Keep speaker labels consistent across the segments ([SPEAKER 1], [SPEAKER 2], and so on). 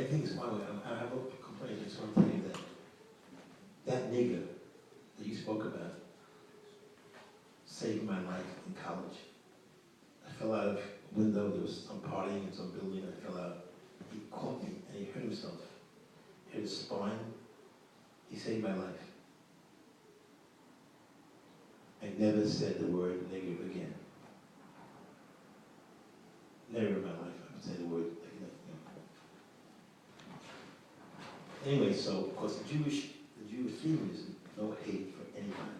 [SPEAKER 1] think it's one way. I have a complaint. I just want to tell you that nigger that you spoke about saved my life in college. I fell out of a window. There was some partying in some building. I fell out. He caught me and he hurt himself. Hit his spine. He saved my life. I never said the word nigger again. Never in my life I would say the word nigger. Anyway, so of course the Jewish theme is no hate for anybody.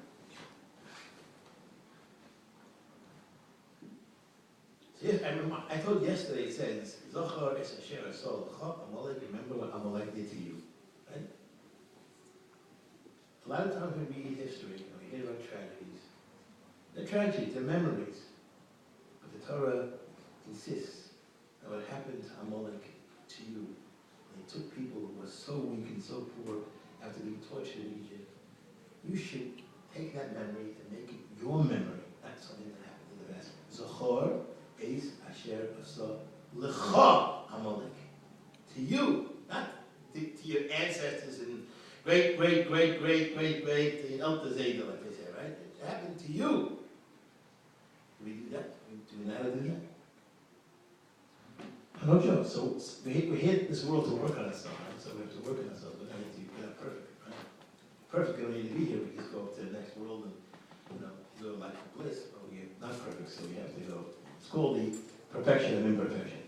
[SPEAKER 1] So yes, I thought yesterday it says, Zochar es asher asol l'cha, Amalek, remember what Amalek did to you. Right? A lot of times when we read history, and we hear about tragedies, they're tragedies, they're memories. But the Torah insists that what happened to Amalek to you, they took people who were so weak and so poor after being tortured in Egypt. You should take that memory and make it your memory, not something that happened in the past. Zochar es asher asa l'cha Amalek. To you, not to your ancestors and great, the Elder Zayda, like they say, right? It happened to you. Do we do that? Do we know how to do that? No joke. So we're here in this world to work on ourselves, right? So we have to work on ourselves. We're not perfect, right? Perfect, we don't need to be here. We just go up to the next world and, live a life of bliss. But we're not perfect, so we have to go. It's called the perfection of imperfection.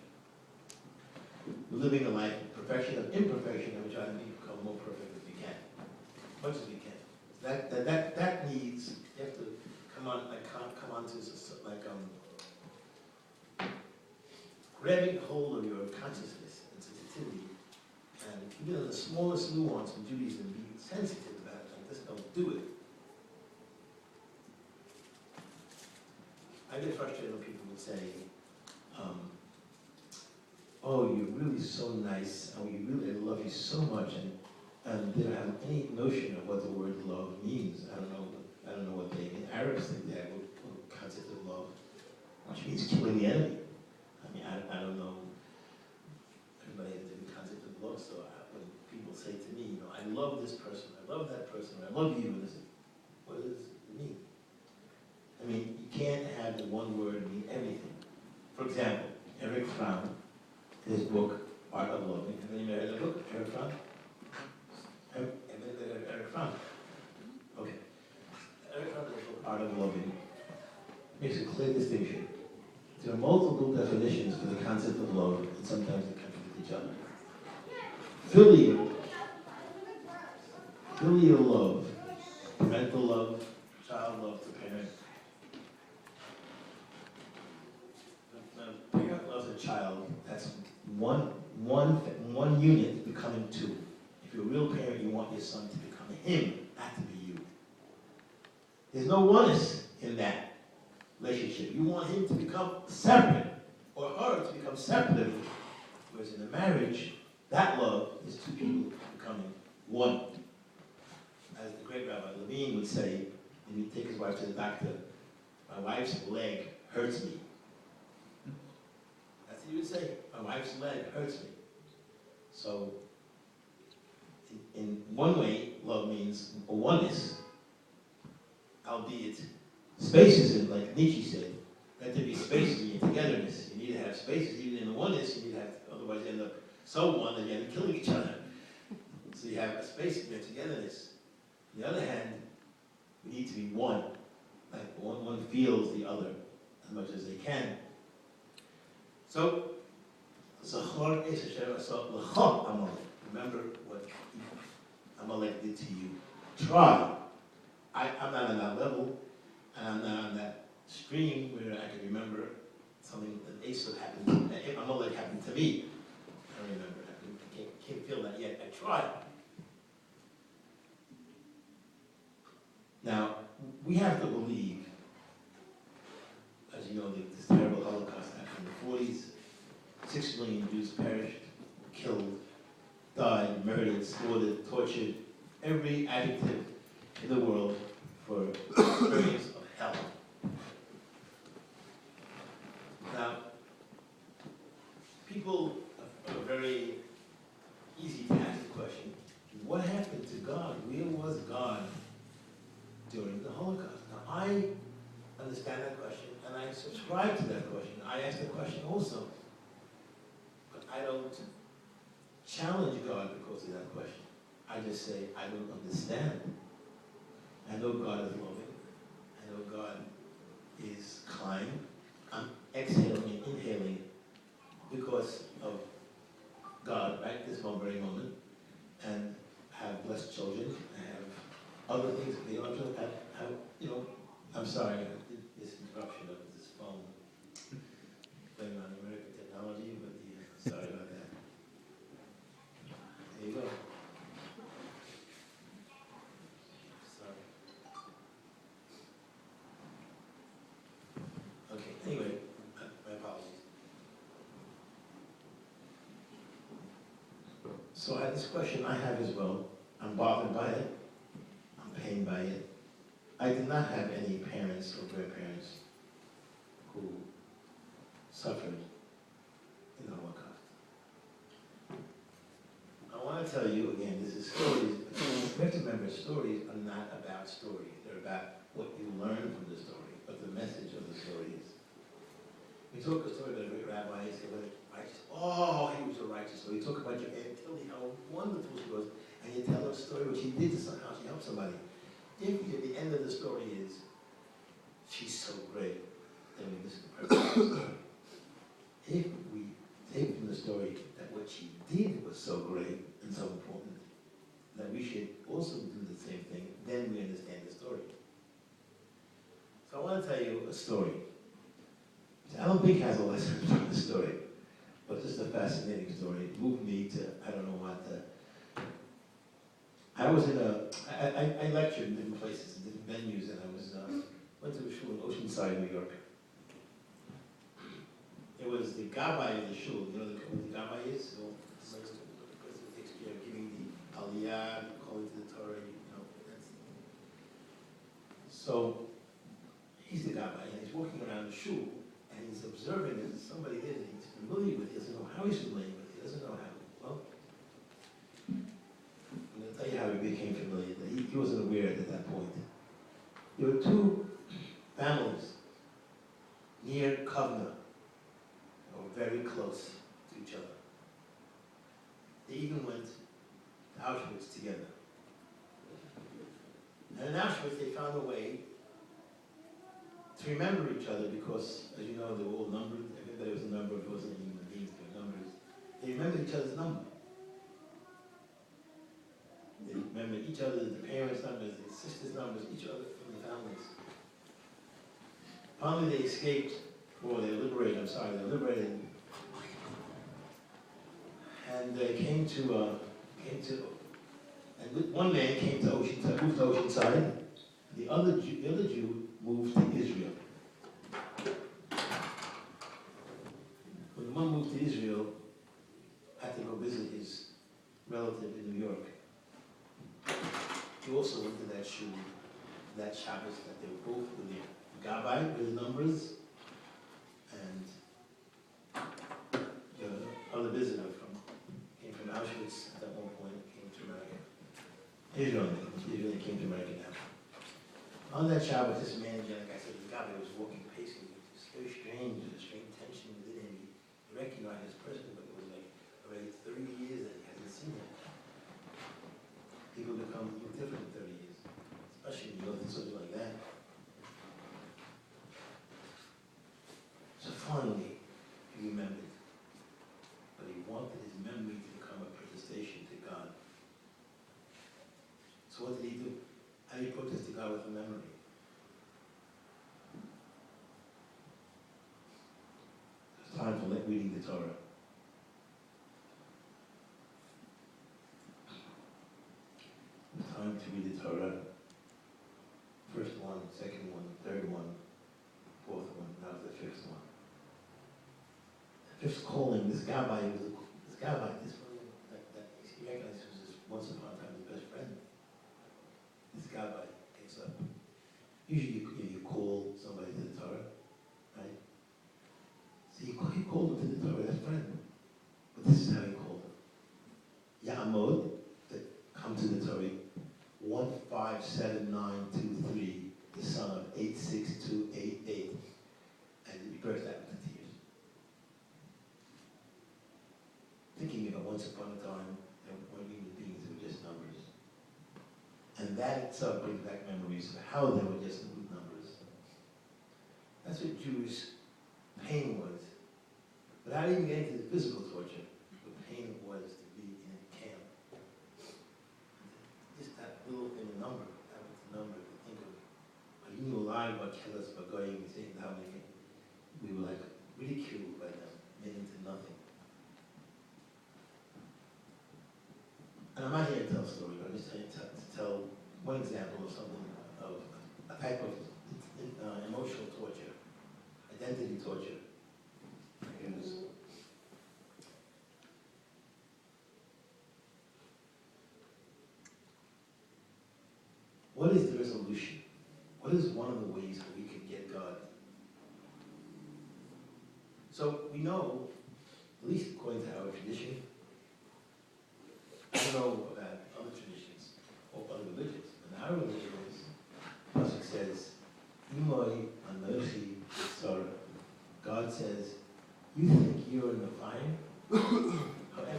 [SPEAKER 1] We're living a life of perfection of imperfection, and we're trying to become more perfect as we can, as much as we can. That needs. You have to come on to grabbing hold of your consciousness and sensitivity, and even the smallest nuance in Judaism, being sensitive about it. Like, just don't do it. I get frustrated when people would say, "Oh, you're really so nice. Oh, I love you so much," and they don't have any notion of what the word love means. I don't know what they mean. Arabs think they have a concept of love, which means killing the enemy. I mean, I don't know. Everybody has a different concept of love. So when people say to me, I love this person, I love that person, I love you, and what does it mean? I mean, you can't have the one word mean everything. For example, Eric Fromm, his book, Art of Loving. Have any read the book, Eric Fromm? Eric Fromm. Okay. Eric Fromm's book, Art of Loving, makes a clear distinction. There are multiple definitions for the concept of love, and sometimes they contradict each other. Filial love, parental love, child love to parent. When a parent loves a child, that's one unit becoming two. If you're a real parent, you want your son to become him, not to be you. There's no oneness in that relationship. You want him to become separate, or her to become separate of you. Whereas in a marriage, that love is two people becoming one. As the great Rabbi Levine would say, when he'd take his wife to the doctor, "My wife's leg hurts me." That's what he would say. "My wife's leg hurts me." So, in one way, love means a oneness, albeit spaces in, like Nietzsche said, let there be spaces in your togetherness. You need to have spaces, even in the oneness, you need to have, otherwise you end up so one that you end up killing each other. So you have a space in your togetherness. On the other hand, we need to be one. Like one feels the other as much as they can. So, Zachor es asher asa l'cha Amalek. Remember what Amalek did to you. Try. I'm not on that level, and I'm not on that stream where I can remember something that Esau happened, that Amalek happened to me. I don't remember. I can't feel that yet. I tried. Now, we have to believe, as you know, this terrible Holocaust happened in the 40s. 6 million Jews perished, killed, died, murdered, slaughtered, tortured, every adjective in the world for experience of hell. Now, people are very easy to ask the question, what happened to God? Where was God during the Holocaust? Now, I understand that question, and I subscribe to that question. I ask the question also, but I don't challenge God because of that question. I just say, I don't understand. I know God is loving. I know God is kind. I'm exhaling and inhaling because of God right this very moment, and have blessed children. I have other things. I'm sorry, I did this interruption of this phone playing on American technology, but sorry about that. There you go. Sorry. Okay, anyway, my apologies. So this question I have as well. I'm bothered by it. I'm pained by it. I did not have any parents or grandparents who suffered in the Holocaust. I want to tell you again, this is stories. You have to remember, stories are not about stories. They're about what you learn from the story, what the message of the story is. We talk a story about a great rabbi, he said, righteous. Oh, he was so righteous. So we talk about your Aunt Tilly, how wonderful she was, and you tell her a story what she did to somehow she helped somebody. If at the end of the story is, she's so great, then we listen to her. If we take from the story that what she did was so great and so important, that we should also do the same thing, then we understand the story. So I want to tell you a story. I don't think it has a lesson from the story, but it's just a fascinating story. It moved me to, I don't know what, I was I lectured in different places, in different venues, and I went to a shul in Oceanside, New York. It was the gabbai of the shul. You know what the gabbai is? So, the person who takes care of giving the aliyah, calling to the Torah, So, he's the gabbai, and he's walking around the shul, and he's observing that there's somebody there that he's familiar with. He doesn't know how he's familiar with. He doesn't know how. Well, I'm going to tell you how he became familiar. He wasn't aware at that point. There were two families near Kovna, very close to each other. They even went to Auschwitz together. And in Auschwitz, they found a way to remember each other because, as you know, they were all numbered. Everybody was a number. It wasn't human beings, they were numbers. They remembered each other's number. They remembered each other, the parents' numbers, the sisters' numbers, each other from the families. Finally, they escaped, or they were liberated, they were liberated. And they came to, and one man came to Oceanside, moved to Oceanside. The other Jew moved to Israel. When the one moved to Israel, had to go visit his relative in New York. He also went to that shul, that Shabbos, that they were both with the gabbai, with the numbers, and the other visitor came from Auschwitz at that one point, came to America. Israel came to America now. On that Shabbos, this man, like I said, the gabbai was walking, pacing. It was very strange. There was a strange tension within him. He recognized this person, but it was like already 30 years that he hasn't seen him. People become different in 30 years, especially when you go through something like that. So finally, he remembered. But he wanted his memory to become a protestation to God. So what did he do? How do you protest to God with a memory? It's time for reading the Torah. It's time to read the Torah. First one, second one, third one, fourth one, now the fifth one. The fifth calling, this gabbai, he recognized was once upon a time his best friend. This gabbai gets up. Usually you call somebody to the Torah, right? So he called him to the Torah, that's friend. But this is how he called him. Amod, that come to the Torah, 157923, the son of 86288, and he burst out into tears. Thinking about once upon a time, when human beings were just numbers. And that itself brings back memories of how they were just numbers. That's what Jewish pain was. Without even getting to the physical torture, the pain it was to be in a camp. Just that little thing, a number, that was the number to think of. You knew alive about Kelas, about going and saying how we were like ridiculed by them, made into nothing. And I'm not here to tell a story, but I'm just trying to tell one example of something, of a type of emotional torture, identity torture. What is the resolution? What is one of the ways that we can get God? So we know, at least according to our tradition, I don't know about other traditions or other religions. In our religion, Pasuk says, Imoi Anochi Yitzhara. God says, you think you're in the fire?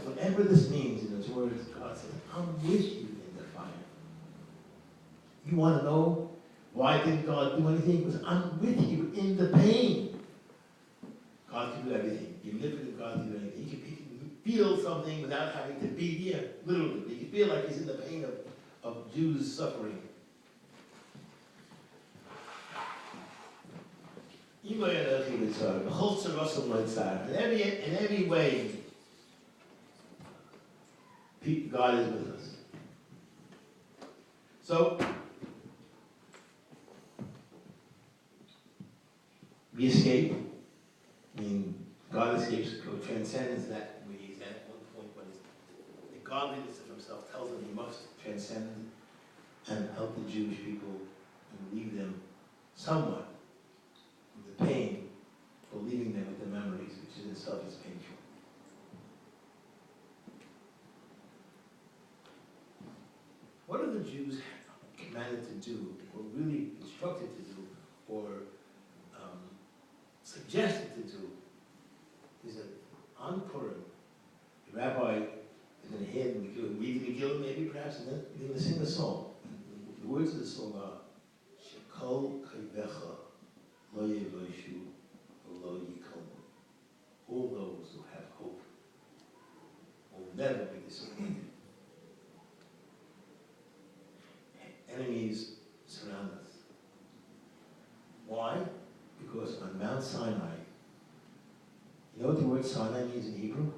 [SPEAKER 1] Whatever this means in His words, God says, I'm with you in the fire. You want to know why didn't God do anything? Because I'm with you in the pain. God can do everything. You live with God can do anything. He can feel something without having to be here, literally. He can feel like He's in the pain of Jews suffering. In every way, God is with us. So, we escape. I mean, God escapes, transcends that where He's at one point, but the godliness of Himself tells Him He must transcend and help the Jewish people and leave them somewhat with the pain, but leaving them with the memories, which in itself is painful. What are the Jews commanded to do, or really instructed to do, or suggested to do, is that on Purim, the rabbi is going to hear the Megillah, read the Megillah maybe perhaps, and then he's going to sing a song. The words of the song are, Shekol Kaivecha Lo Yevoshu Lo Yikomu. All those who have hope will never be disappointed. Enemies surround us. Why? Because on Mount Sinai, you know what the word Sinai means in Hebrew?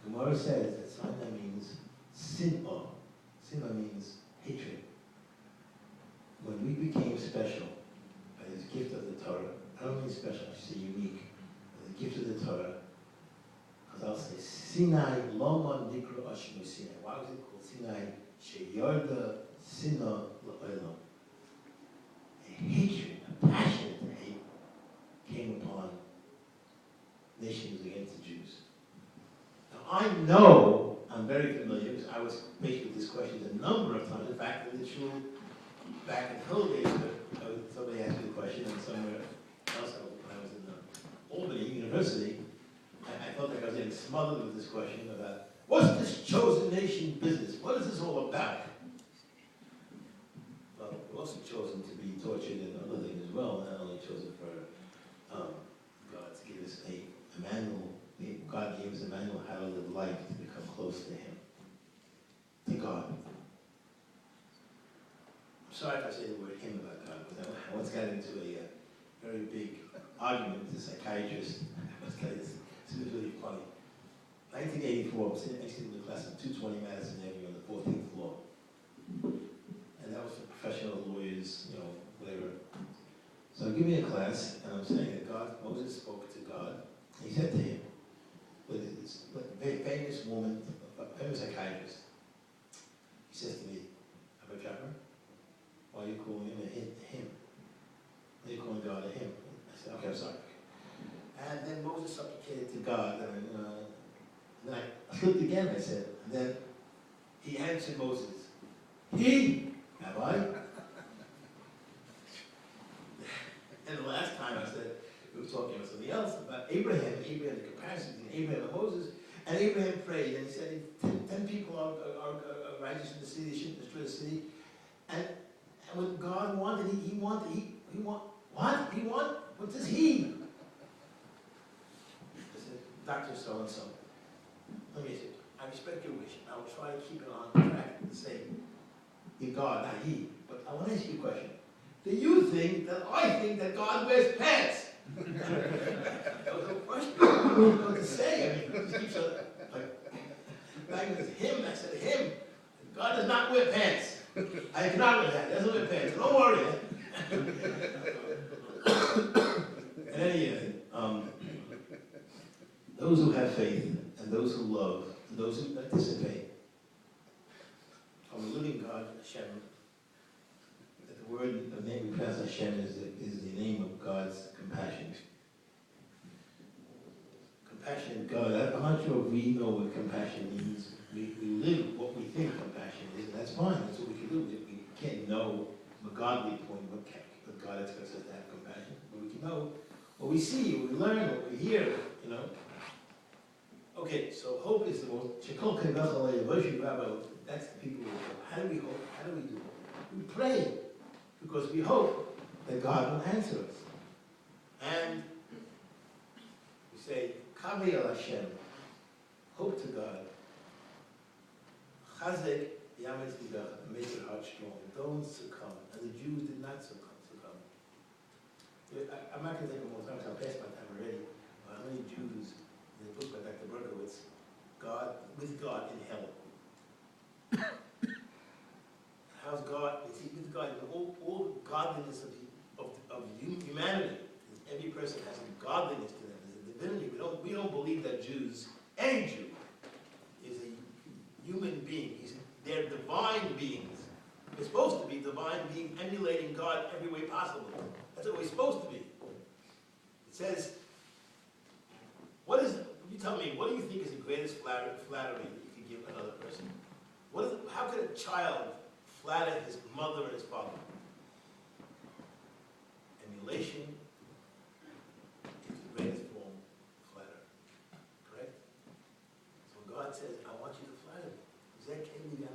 [SPEAKER 1] Gemara says that Sinai means sin'ah. Sin'ah means hatred. When we became special by this gift of the Torah, I don't mean special, I should say unique, by the gift of the Torah, because I'll say Sinai Loma Nikra Ashmo Sinai. Why was it called Sinai? Sheyarda Sinah La'olam. Hatred, a passionate hate, came upon nations against the Jews. Now I know, I'm very familiar, because I was faced with this question a number of times. In fact, in the shul back in Hillgate, somebody asked me the question, and somewhere else, when I was in Albany University, I felt like I was getting smothered with this question about, what's this chosen nation business? What is this all about? Well, we're also chosen to be tortured and other things as well, not only chosen for God to give us a manual. God gave us a manual how to live life to become close to Him. To God. I'm sorry if I say the word Him about God, because I once got into a very big argument with a psychiatrist. This was really funny. 1984, I was sitting in the class at 220 Madison Avenue on the 14th floor. And that was for professional lawyers, whatever. So give me a class, and I'm saying that Moses spoke to God. And he said to him, with this famous woman, a famous psychiatrist, he says to me, Rabbi Tropper, why are you calling him a him? Why are you calling God a him? I said, okay, I'm sorry. And then Moses supplicated to God, and then a flipped again, I said. And then he answered Moses. He, Rabbi. And the last time I said, we were talking about something else, about Abraham, the comparison between Abraham and Moses. And Abraham prayed, and he said, if 10 people are righteous in the city, they shouldn't destroy the city. And what God wanted, he wanted, what? What does he? I said, Dr. So-and-so, let me say, I respect your wish. I will try to keep it on track the same. You're God, not he. But I want to ask you a question. Do you think that I think that God wears pants? That was a question. I don't know what to say. I mean, it keeps like him. I said him. God does not wear pants. I cannot wear that. He doesn't wear pants. Don't worry. In any event, those who have faith and those who love and those who participate from the living God, Hashem. The word, the name we pronounce Hashem is the name of God's compassion. Compassion, God, I'm not sure if we know what compassion means. We live what we think compassion is, and that's fine. That's what we can do. We can't know from a godly point what God expects us to have compassion. But we can know what we see, what we learn, what we hear, you know. Okay, so hope is the most, that's the people who hope. How do we hope? How do we do hope? We pray, because we hope that God will answer us. And we say, Kavi el Hashem, hope to God. Chazek yametz lidach, make your heart strong. Don't succumb. And the Jews did not succumb. I'm not going to take more time, because I'll pass my time already. How many Jews in the book by Dr. Berkowitz, with God in hell? How's God? Is he with God? All godliness of humanity. Every person has a godliness to them. There's a divinity. We don't believe that Jews, any Jew, is a human being. They're divine beings. They're supposed to be divine beings, emulating God every way possible. That's what we're supposed to be. It says, you tell me, what do you think is the greatest flattery that you could give another person? How could a child flatter his mother and his father? Emulation is the greatest form of flattery. Correct? So God says, I want you to flatter me. He said, I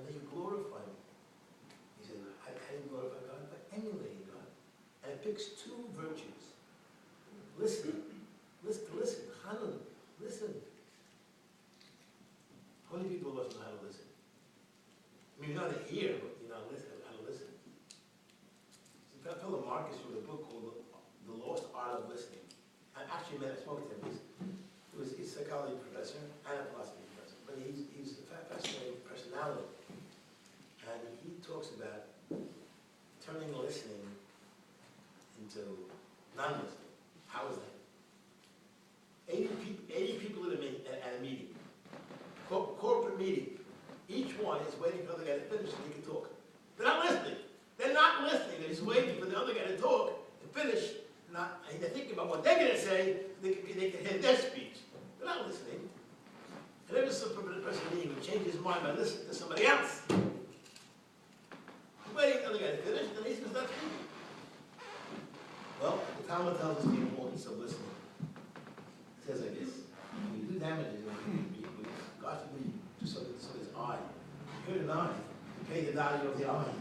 [SPEAKER 1] let you glorify me. He said, how do you glorify God? By emulating God. And it picks two virtues. Listen. Hanun, listen. How many people of us know how to listen? I mean, you know how to hear, but you know how to listen. So that fellow Marcus wrote a book called The Lost Art of Listening. I actually met him, spoke to him. He's a psychology professor and a philosophy professor, but he's a fascinating personality. And he talks about turning listening into non-listening. How is that? 80 people at a meeting, corporate meeting. Each one is waiting for the other guy to finish so he can talk. They're not listening. They're not listening. They're just waiting for the other guy to talk, to finish. And they're thinking about what they're going to say. They can hear their speech. They're not listening. And there was some person meeting who changed his mind by listening to somebody else. He's waiting for the other guy to finish, and he's going to start speaking. Well, the Talmud tells us the importance of listening. It says like this: when you do damages, God forbid you do something to somebody's eye. You hurt an eye, you pay the value of the eye.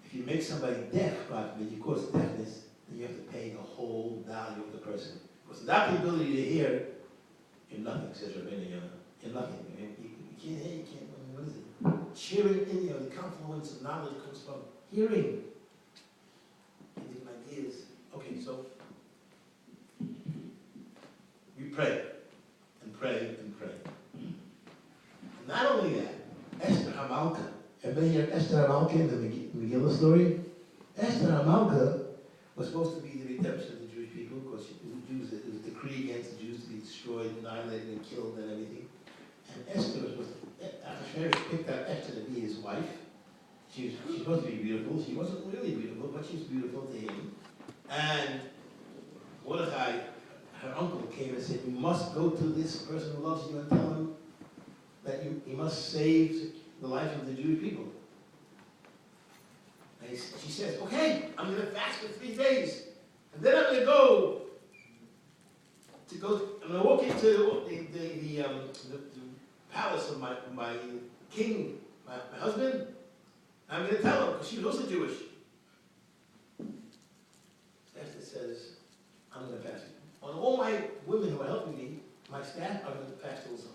[SPEAKER 1] If you make somebody deaf, God forbid, you cause deafness, then you have to pay the whole value of the person. Because without the ability to hear, you're nothing, says Rabbeinu Yonah. You're nothing. You can't hear, you can't, what is it? Cheering in, the confluence of knowledge comes from hearing. Different ideas. Okay, so we pray and pray and pray. And not only that, Esther Hamalka. Everybody hear Esther Hamalka in the Megillah story? Esther Hamalka was supposed to be the redemption of the Jewish people, because it was a decree against the Jews to be destroyed, annihilated, and killed, and everything. And Esther was supposed to, Ahasuerus picked out Esther to be his wife. She was supposed to be beautiful. She wasn't really beautiful, but she was beautiful to him. And Mordechai, her uncle, came and said, "You must go to this person who loves you and tell him that he must save the life of the Jewish people. And she says, okay, I'm going to fast for 3 days. And then I'm going to I'm going to walk into the palace of my king, my husband. And I'm going to tell him, because she was also Jewish. Esther says, I'm going to fast. And all my women who are helping me, my staff, are going to fast also.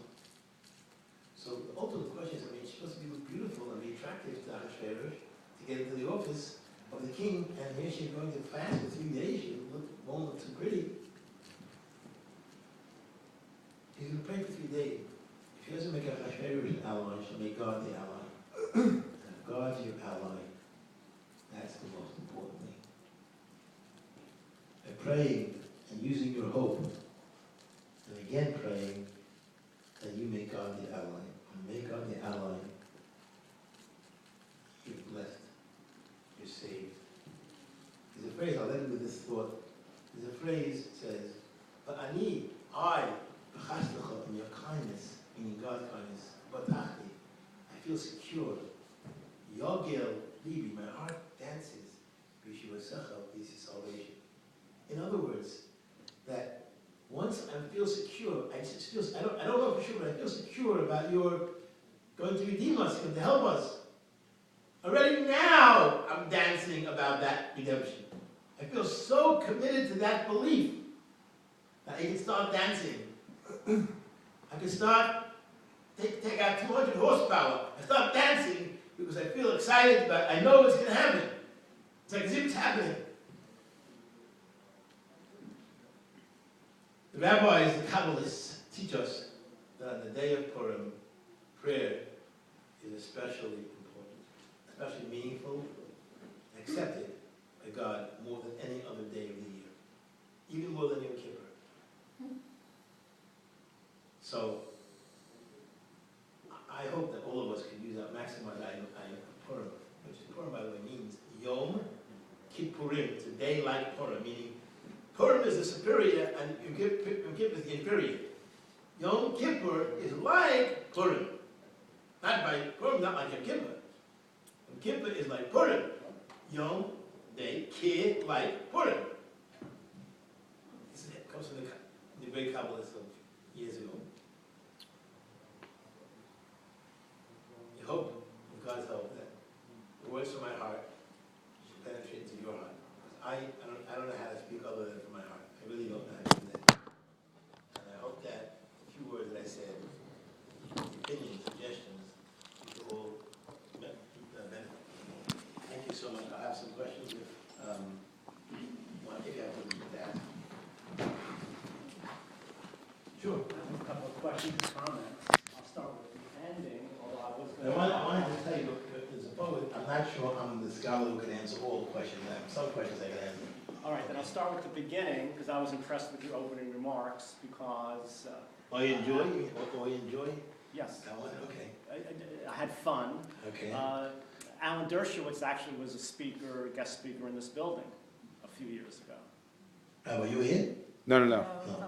[SPEAKER 1] So the ultimate question is, she's supposed to be beautiful and be attractive to Ahasuerus to get into the office of the king, and here she's going to fast for 3 days. She won't look too pretty. She's going to pray for 3 days. If she doesn't make Ahasuerus an ally, she'll make God the ally. And if God's your ally, that's the most important thing. And praying and using your hope, and again praying that you make God the ally. When you make God the ally, you're blessed. You're saved. There's a phrase, I'll end with this thought. There's a phrase that says, but I, in your kindness, meaning God's kindness, batachti, I feel secure. Yogil libi, my heart dances, this is salvation. In other words, that once I feel secure, I don't know for sure, but I feel secure about your going to redeem us and to help us. Already now, I'm dancing about that redemption. I feel so committed to that belief that I can start dancing. I can start, take out 200 horsepower. I start dancing because I feel excited about I know it's going to happen. It's like as if it's happening. The rabbis, the Kabbalists, teach us that on the day of Purim, prayer is especially important, especially meaningful, and accepted by God more than any other day of the year, even more than Yom Kippur. So, I hope that all of us can use that, maximize Purim, which Purim, by the way, means Yom Kippurim. It's a day like Purim, meaning Purim is the superior and Yom Kippur is the inferior. Yom Kippur is like Purim. Not by Purim, not like Yom Kippur. Yom Kippur is like Purim. Yom, day, Kir, like Purim. This comes from the great Kabbalists of years ago. I hope, with God's help, that the words from my heart should penetrate into your heart. I don't know how to speak other than from my heart. I really don't know how to do that. And I hope that a few words that I said, opinions, suggestions, you all benefit. Thank you so much. I have some questions if you have something to ask. Sure.
[SPEAKER 2] I have a couple of questions and comments. I'll start with the ending, although I was going
[SPEAKER 1] I wanted to tell you, as a poet, I'm not sure I'm the scholar who can answer all the questions. I have some questions I can answer.
[SPEAKER 2] All right, then I'll start with the beginning, because I was impressed with your opening remarks, because...
[SPEAKER 1] You enjoy?
[SPEAKER 2] Yes.
[SPEAKER 1] That one? Okay.
[SPEAKER 2] I had fun.
[SPEAKER 1] Okay.
[SPEAKER 2] Alan Dershowitz actually was a guest speaker in this building a few years ago.
[SPEAKER 1] Were you here?
[SPEAKER 3] No.
[SPEAKER 4] On the other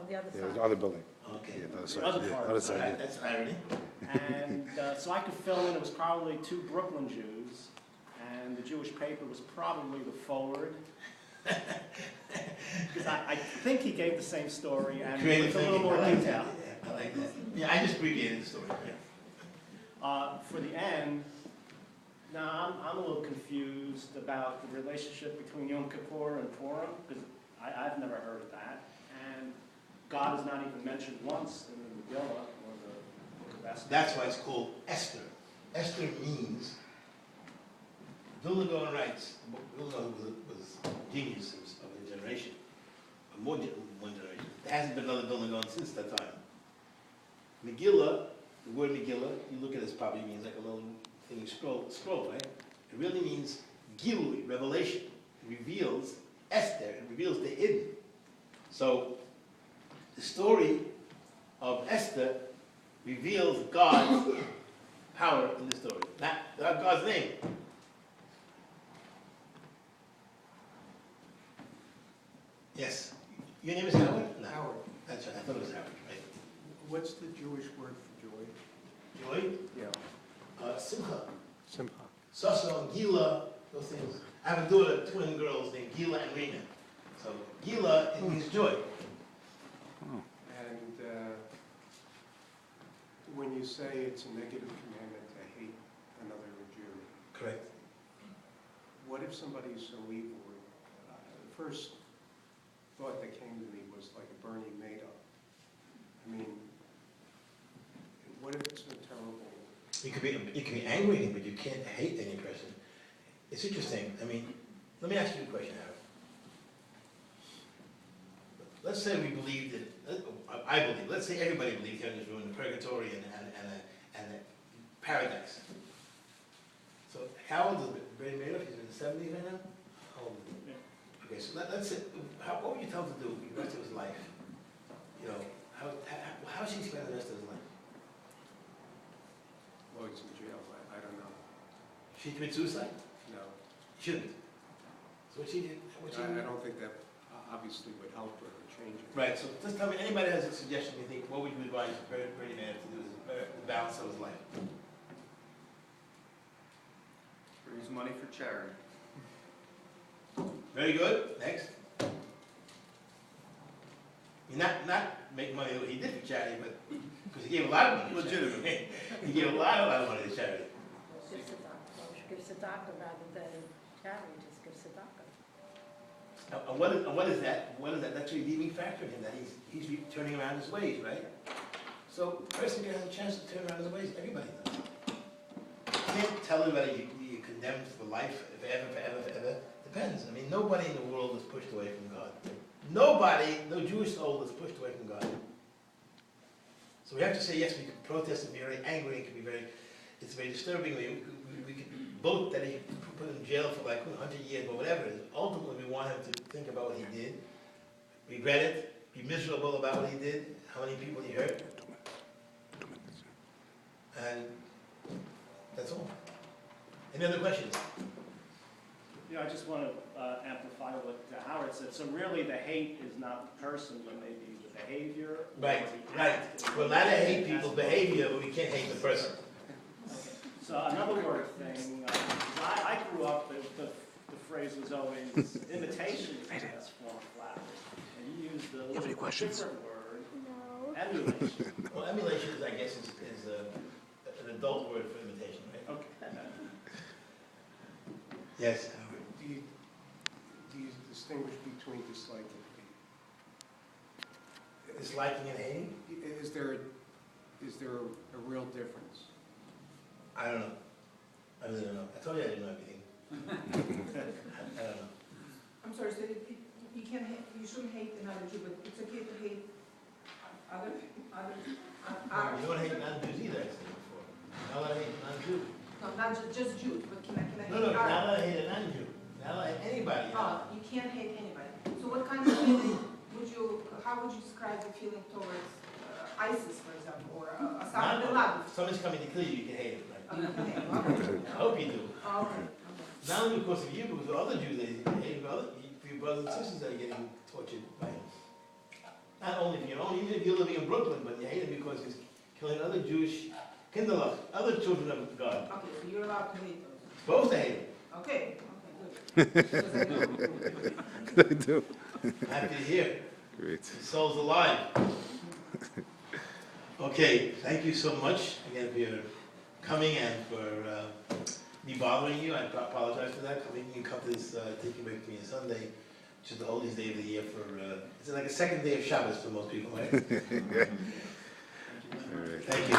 [SPEAKER 3] Yeah, it was
[SPEAKER 4] side.
[SPEAKER 3] the other building.
[SPEAKER 1] Okay.
[SPEAKER 3] Yeah, the other
[SPEAKER 2] The
[SPEAKER 3] side.
[SPEAKER 2] other
[SPEAKER 3] Yeah,
[SPEAKER 2] part.
[SPEAKER 3] other side.
[SPEAKER 1] All right,
[SPEAKER 3] Yeah.
[SPEAKER 1] that's irony.
[SPEAKER 2] And so I could fill in, it was probably 2 Brooklyn Jews, and the Jewish paper was probably the forward. Because I think he gave the same story and with a little more detail.
[SPEAKER 1] Yeah, I like that. Yeah, I just abbreviated the story.
[SPEAKER 2] For the end, now I'm a little confused about the relationship between Yom Kippur and Purim, because I've never heard of that. And God is not even mentioned once in the Megillah or the Book of Esther.
[SPEAKER 1] That's why it's called Esther. Esther means, Vilna Gaon writes, Vilna was genius of a generation, more than one generation. There hasn't been another Vilna Gaon since that time. Megillah, the word Megillah, you look at it, probably means like a little thing you scroll, right? It really means Gilui, revelation. It reveals Esther, it reveals the hidden. So, the story of Esther reveals God's power in the story, not God's name. Yes. Your name is Howard? No.
[SPEAKER 5] Howard.
[SPEAKER 1] That's right. I thought it was Howard, right?
[SPEAKER 5] What's the Jewish word for joy?
[SPEAKER 1] joy.
[SPEAKER 2] Yeah.
[SPEAKER 1] Simcha.
[SPEAKER 2] Simcha.
[SPEAKER 1] Sasa and Gila, those things. I have a daughter, twin girls named Gila and Rena. So Gila, it means joy.
[SPEAKER 2] And when you say it's a negative commandment to hate another Jew,
[SPEAKER 1] Correct.
[SPEAKER 2] what if somebody is so evil? The first thought that came to me was like a Bernie made-up. I mean, what if it's so terrible?
[SPEAKER 1] You can be angry at him, but you can't hate any person. It's interesting. I mean, let me ask you a question, Aaron. Let's say we believe that, I believe, let's say everybody believes here in this room, the purgatory and a paradise. So how old is Bernie Madoff? He's in the 70s right now? How old is he? Okay, so let's say, what would you tell him to do the rest of his life? You know, how should he spend the rest of his life?
[SPEAKER 2] Well, he's in jail. I don't know.
[SPEAKER 1] Should he commit suicide?
[SPEAKER 2] No.
[SPEAKER 1] He shouldn't. So what she did?
[SPEAKER 2] I don't think that obviously would help or change it.
[SPEAKER 1] Right, so just tell me, anybody has a suggestion, you think, what would you advise Bernie Madoff to do as the balance of his life?
[SPEAKER 3] Raise money for charity.
[SPEAKER 1] Very good, next. Not make money what he did for charity, but, because he gave a lot of money to charity.
[SPEAKER 3] Legitimate.
[SPEAKER 1] He gave a lot of money to charity.
[SPEAKER 4] Give tzedakah rather than charity, just give tzedakah.
[SPEAKER 1] And what is that? That's a redeeming factor in him, that he's turning around his ways, right? So, the person who has a chance to turn around his ways, everybody does. You can't tell everybody you're condemned for life, forever. Depends. I mean, nobody in the world is pushed away from God. Nobody, no Jewish soul is pushed away from God. So we have to say, yes, we can protest and be very angry, it can be it's very disturbing. We can vote that he put in jail for like 100 years or whatever it is. Ultimately, we want him to think about what he did, regret it, be miserable about what he did, how many people he hurt. And that's all. Any other questions?
[SPEAKER 2] Yeah, I just want to amplify what Howard said. So really, the hate is not the person, but maybe the behavior.
[SPEAKER 1] Right. We're allowed to hate people's behavior, but we can't hate the person.
[SPEAKER 2] So another word thing, I grew up, the phrase was always, imitation is the best form of flattery. And you used a little different word, emulation.
[SPEAKER 1] Well, emulation is, I guess, is an adult word for imitation, right?
[SPEAKER 2] Okay.
[SPEAKER 1] Yes.
[SPEAKER 2] Do you distinguish between disliking and
[SPEAKER 1] Disliking and hating?
[SPEAKER 2] hate? Is there a real difference?
[SPEAKER 1] I don't know. I really don't know. I told you I didn't know everything. I don't know.
[SPEAKER 5] I'm sorry, so you can't hate, you shouldn't hate another Jew, but it's okay to hate other.
[SPEAKER 1] You don't hate non-Jews either, I said before. Not allowed to hate non-Jews.
[SPEAKER 5] No, not just Jews, but can I hate
[SPEAKER 1] No, not
[SPEAKER 5] Arab?
[SPEAKER 1] allowed to hate a non-Jew. Not allowed to hate anybody.
[SPEAKER 5] You can't hate anybody. So what kind of feeling how would you describe the feeling towards ISIS, for example, or Osama bin Laden?
[SPEAKER 1] If somebody's coming to kill you, you can hate it, right?
[SPEAKER 5] Okay.
[SPEAKER 1] I hope you do.
[SPEAKER 5] Okay.
[SPEAKER 1] Not only because of you, because of other Jews that hate your brothers and sisters that are getting tortured by him. Not only for your own, even if you're living in Brooklyn, but you hate him because he's killing other Jewish kinderlach, other children of God.
[SPEAKER 5] Okay, so you're allowed to hate those.
[SPEAKER 1] Supposed to hate him.
[SPEAKER 5] Okay, good. Because I do.
[SPEAKER 6] I do.
[SPEAKER 1] Happy to hear.
[SPEAKER 6] Great.
[SPEAKER 1] His soul's alive. Okay, thank you so much again for your coming and for me bothering you. I apologize for that. You come to this taking break for me on Sunday, which is the holiest day of the year for, it's like a second day of Shabbos for most people, right?
[SPEAKER 6] All right.
[SPEAKER 1] Thank you.